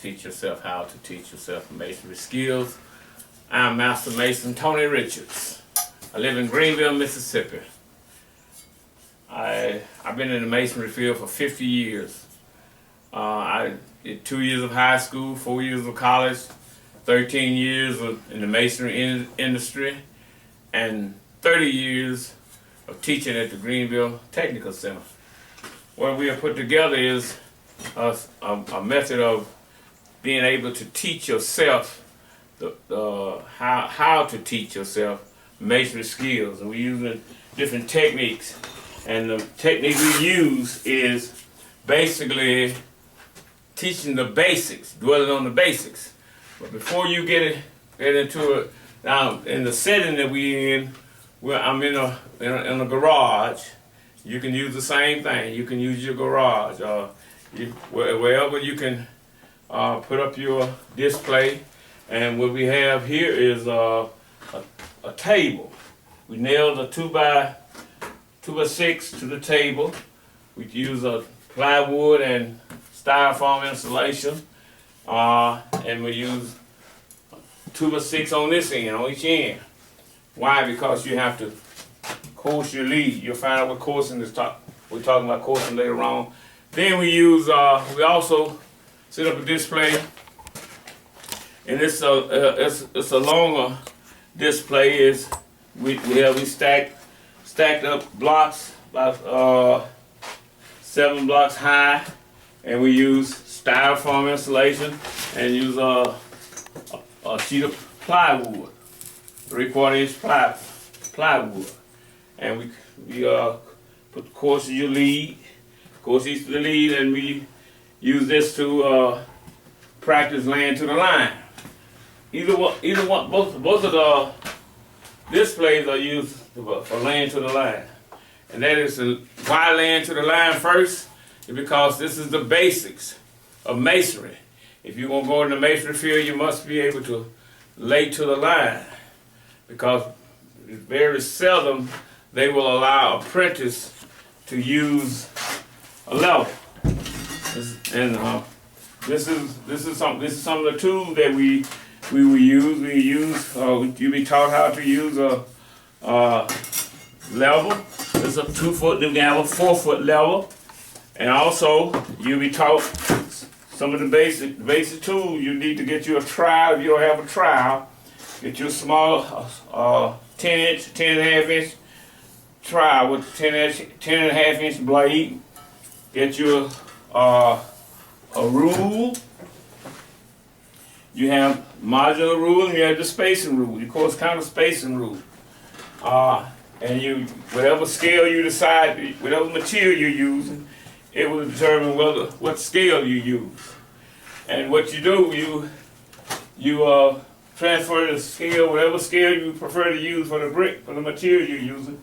teach yourself how to teach yourself masonry skills. I'm Master Mason Tony Richards. I live in Greenville, Mississippi. I've been in the masonry field for 50 years. I did 2 years of high school, 4 years of college, 13 years in the masonry industry, and 30 years of teaching at the Greenville Technical Center. What we have put together is a method of being able to teach yourself how to teach yourself masonry skills, and we're using different techniques. And the technique we use is basically teaching the basics, dwelling on the basics. But before you get into it, now in the setting that we're in, I'm in a garage. You can use the same thing. You can use your garage, wherever you can put up your display. And what we have here is a table. We nailed a 2x6 to the table. We use a plywood and styrofoam insulation, and we use 2x6 on this end, on each end. Why? Because you have to course your lead. You'll find out what coursing is we're talking about coursing later on. Then we use, we also set up a display, and it's a longer display. We stacked up blocks, about 7 blocks high, and we use styrofoam insulation and use a sheet of plywood, 3/4 inch plywood, and we put the course of your lead, course each of the lead, and we use this to practice laying to the line. Both of the displays are used for laying to the line. And that is why laying to the line first is because this is the basics of masonry. If you're going to go in the masonry field, you must be able to lay to the line, because very seldom they will allow an apprentice to use a level. And this is some of the tools that we will use. You'll be taught how to use a level. It's a 2 foot. Then we have a 4 foot level, and also you'll be taught some of the basic tools. You need to get you a trowel. If you don't have a trowel, get you a small 10-inch, 10.5 inch trowel with 10.5 inch blade. Get you a rule. You have modular rule, and you have the spacing rule. Your course counter spacing rule. And whatever scale you decide, whatever material you're using, it will determine what scale you use. And what you do, you transfer the scale, whatever scale you prefer to use for the brick, for the material you're using.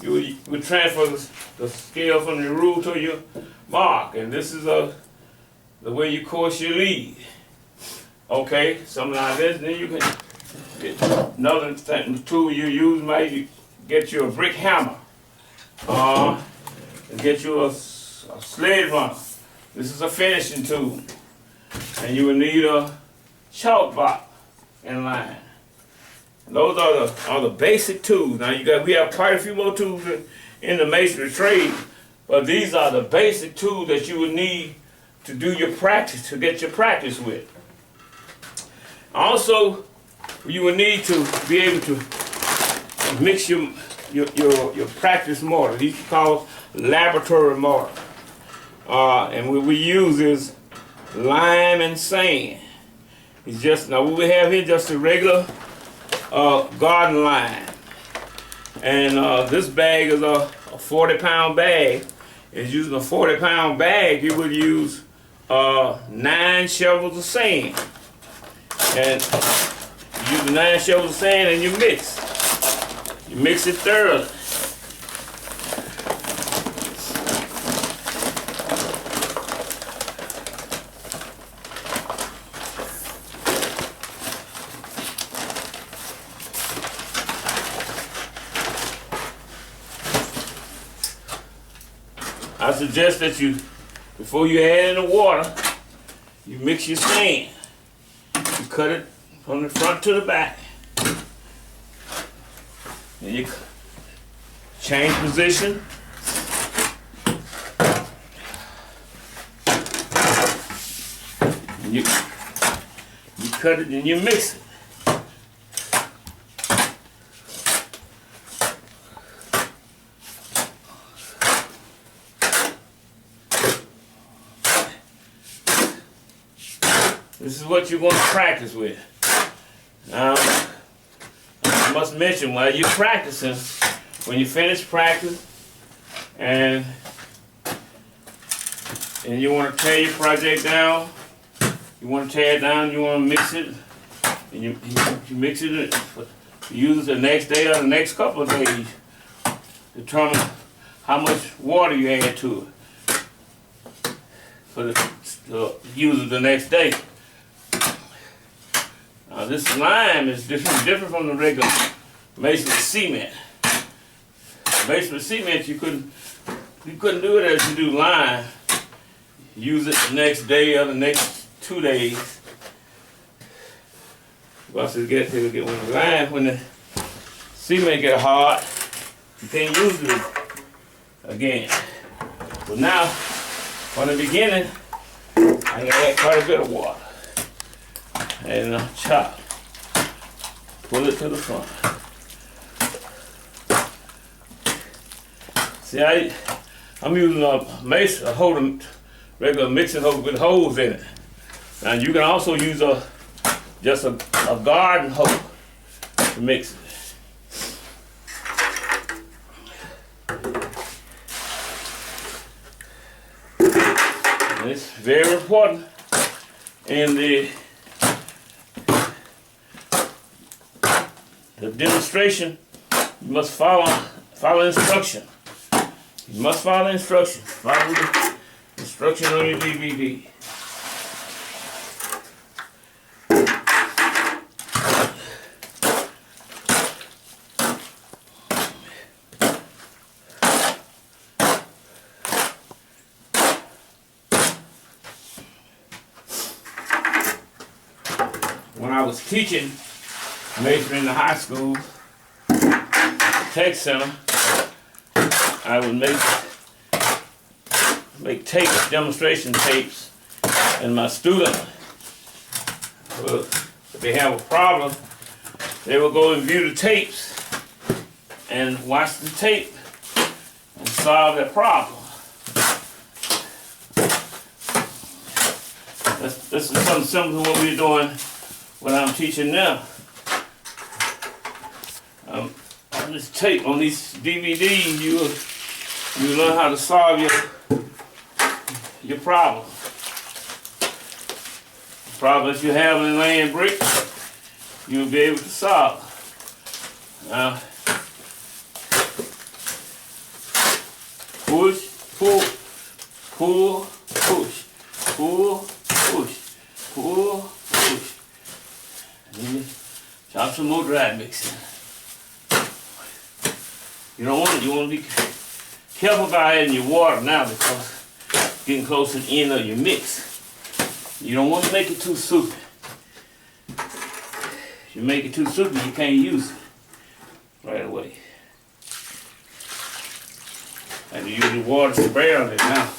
You would transfer the scale from your rule to your mark, and this is the way you course your lead. Okay, something like this. Then you can get another tool you use. Maybe get you a brick hammer, and get you a sled runner. This is a finishing tool, and you will need a chalk block in line. And those are the basic tools. Now we have quite a few more tools in the masonry trade, but these are the basic tools that you would need to do your practice, to get your practice with. Also, you will need to be able to mix your practice mortar. These are called laboratory mortar. And what we use is lime and sand. It's just, now what we have here, just a regular garden lime. And this bag is a 40-pound bag. It's using a 40-pound bag, you would use 9 shovels of sand. And you use the 9 shovels of sand and you mix. You mix it thoroughly. I suggest that you, before you add in the water, you mix your sand. You cut it from the front to the back. Then you change position. And you cut it and you mix it. This is what you're going to practice with. Now, I must mention while you're practicing, when you finish practice and you want to tear your project down, you want to tear it down, you want to mix it, and you mix it, use it the next day or the next couple of days. Determine how much water you add to it for the use it the next day. Now this lime is different from the regular basement cement. Basement cement you couldn't do it as you do lime. Use it the next day or the next 2 days. Once it get when the lime, when the cement get hard, you can't use it again. But now, from the beginning, I gotta add quite a bit of water. And chop. Pull it to the front. See, I'm using a mace, regular mixing hose with holes in it. Now you can also use just a garden hose to mix it. And it's very important in the demonstration. You must follow instruction. You must follow instruction. Follow the instruction on your DVD. When I was teaching masonry in the high school, tech center, I would make tapes, demonstration tapes, and my student, if they have a problem, they will go and view the tapes and watch the tape and solve their problem. This is something similar to what we're doing when I'm teaching now. On this tape, on these DVDs, you learn how to solve your problem. The problems you have in laying brick, you'll be able to solve. Now, push, pull, pull, push, pull, push, pull, push. And then chop some more dry mixing. You want to be careful about adding your water now because it's getting close to the end of your mix. You don't want to make it too soupy. If you make it too soupy, you can't use it right away. And you use the water spray on it now.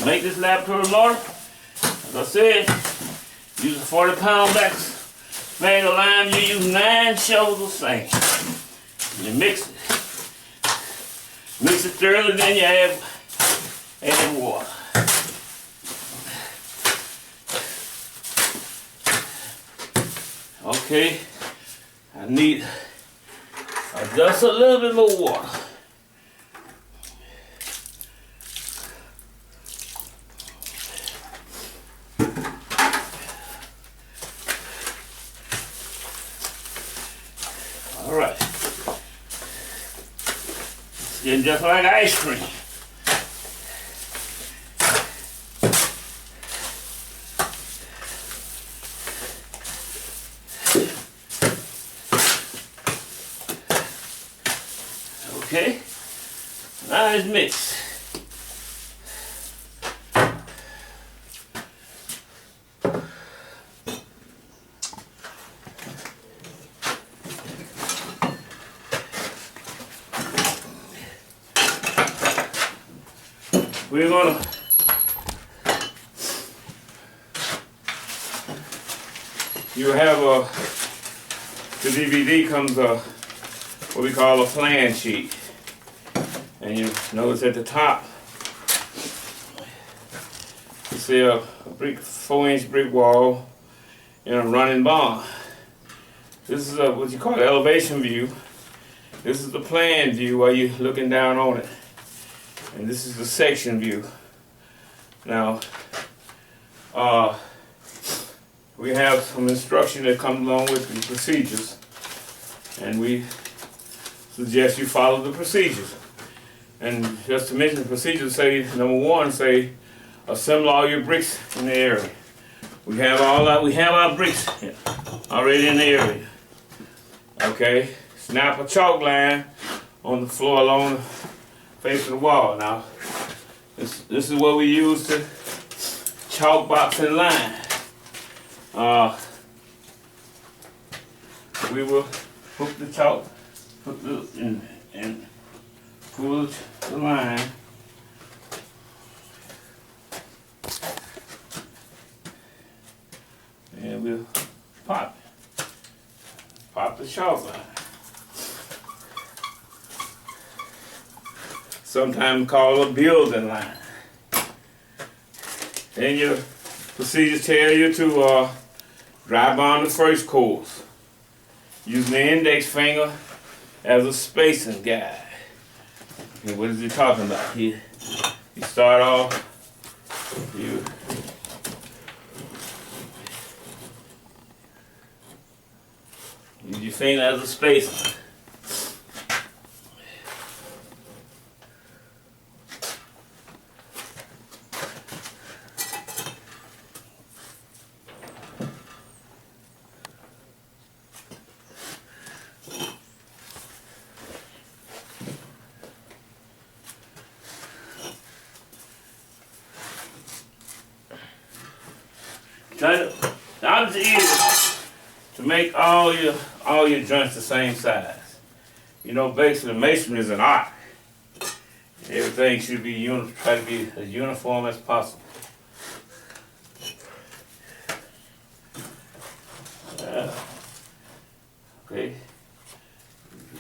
Make this laboratory mortar, as I said, use a 40-pound bag of lime, you use 9 shovels of sand. And you mix it. Mix it thoroughly, then you add water. Okay, I need just a little bit more water. Alright. It's getting just like ice cream. Okay, now it's mixed. We're gonna you have the DVD comes what we call a plan sheet, and you notice at the top you see a 4-inch brick wall in a running barn. This is what you call an elevation view. This is the plan view while you're looking down on it. And this is the section view. Now, we have some instruction that comes along with the procedures, and we suggest you follow the procedures. And just to mention the procedures, say number 1, say assemble all your bricks in the area. We have our bricks already in the area. Okay, snap a chalk line on the floor along the face of the wall. Now, this is what we use to chalk box and line. We will hook the chalk, and pull the line. And we'll pop the chalk line. Sometimes called a building line. Then your procedures tell you to drive on the first course, using the index finger as a spacing guide. Okay, what is he talking about here? You start off, you use your finger as a spacer. The object is to make all your joints the same size. You know, basically masonry is an art. Everything should be try to be as uniform as possible. Okay.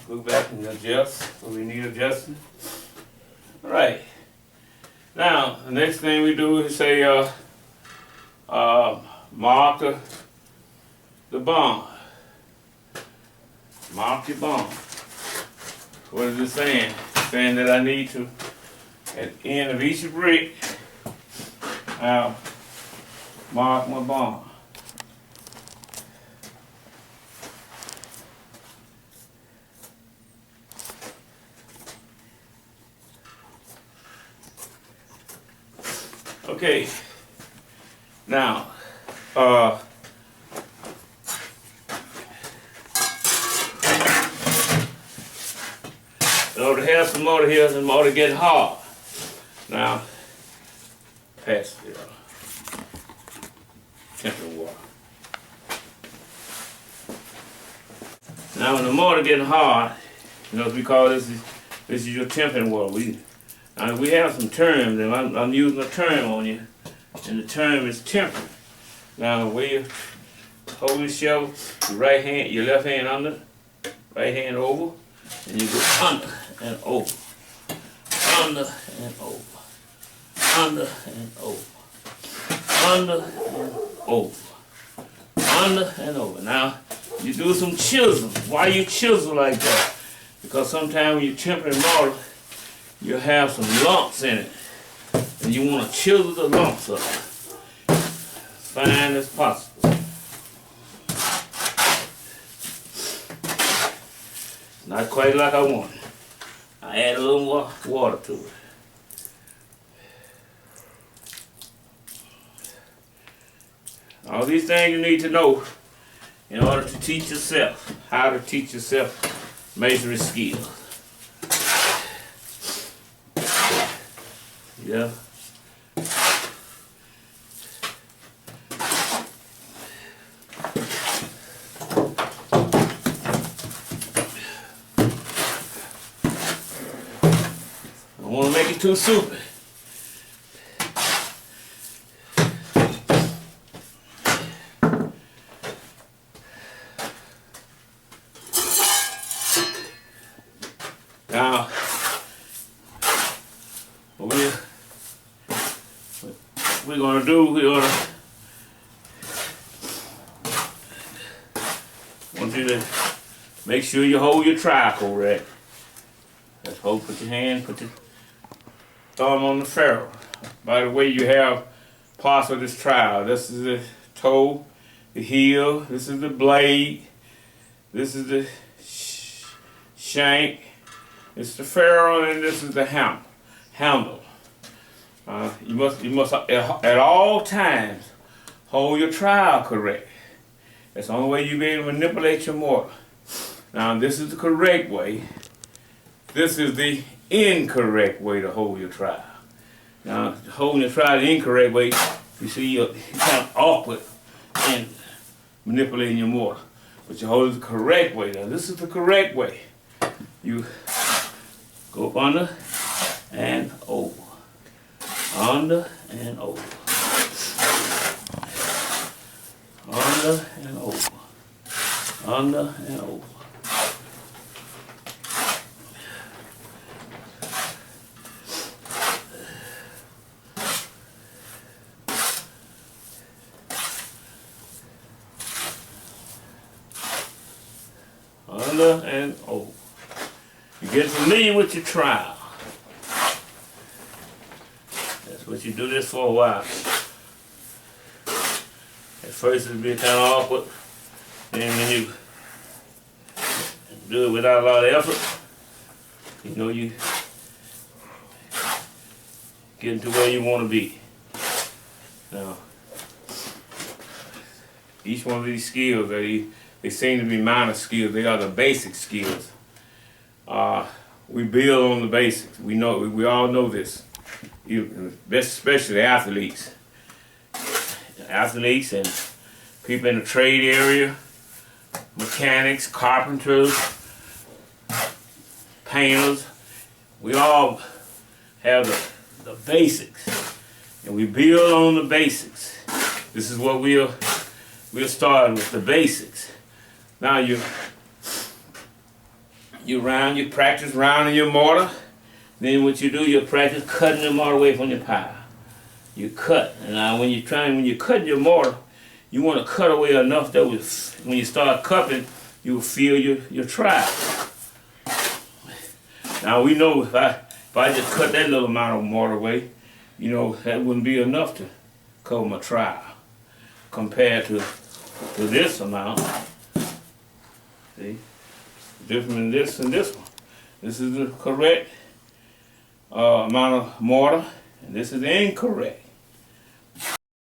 Go back and adjust what we need adjusting. All right. Now the next thing we do is say mark the bond. Mark your bond. What is it saying? It's saying that I need to, at the end of each brick, I'll mark my bond. Okay. Now, in order to have some motor here, the motor getting hard. Now, pass the tempering water. Now, when the motor getting hard, you know, we call this is your tempering water. We have some terms, and I'm using a term on you, and the term is tempering. Now, where you hold the shovel, your left hand under, right hand over, and you go under and over, under and over, under and over, under and over, under and over. Now, you do some chiseling. Why you chisel like that? Because sometimes when you're tempering mortar, you have some lumps in it, and you want to chisel the lumps up as fine as possible. Not quite like I want it. I add a little more water to it. All these things you need to know in order to teach yourself how to teach yourself measuring skills. Yeah. Don't want to make it too soupy. Now, what we're going to do, we're going to want you to make sure you hold your trowel correct. Let's hold, put your hand, put your thumb on the ferrule. By the way, you have parts of this trowel. This is the toe, the heel, this is the blade, this is the shank, this is the ferrule, and this is the handle. You must at all times hold your trowel correct. That's the only way you'll be able to manipulate your mortar. Now, this is the correct way. This is the incorrect way to hold your trowel. Now, holding your trowel the incorrect way, you see you're kind of awkward in manipulating your mortar. But you hold it the correct way. Now, this is the correct way. You go up under and over. Under and over. Under and over. Under and over. Under and over. You get familiar with your trowel. That's what you do this for a while. At first it'll be kind of awkward, and when you do it without a lot of effort, you know you getting to where you want to be. Now, each one of these skills, they seem to be minor skills. They are the basic skills. We build on the basics. We know, we all know this. Especially athletes. Athletes and people in the trade area, mechanics, carpenters, painters. We all have the basics, and we build on the basics. This is what we'll start with, the basics. Now you practice rounding your mortar. Then what you do, you practice cutting the mortar away from your pile. You cut, and now when you're cutting your mortar, you want to cut away enough that when you start cupping, you will feel your trowel. Now we know if I just cut that little amount of mortar away, you know, that wouldn't be enough to cover my trowel compared to this amount. See, different in this and this one. This is the correct amount of mortar, and this is the incorrect.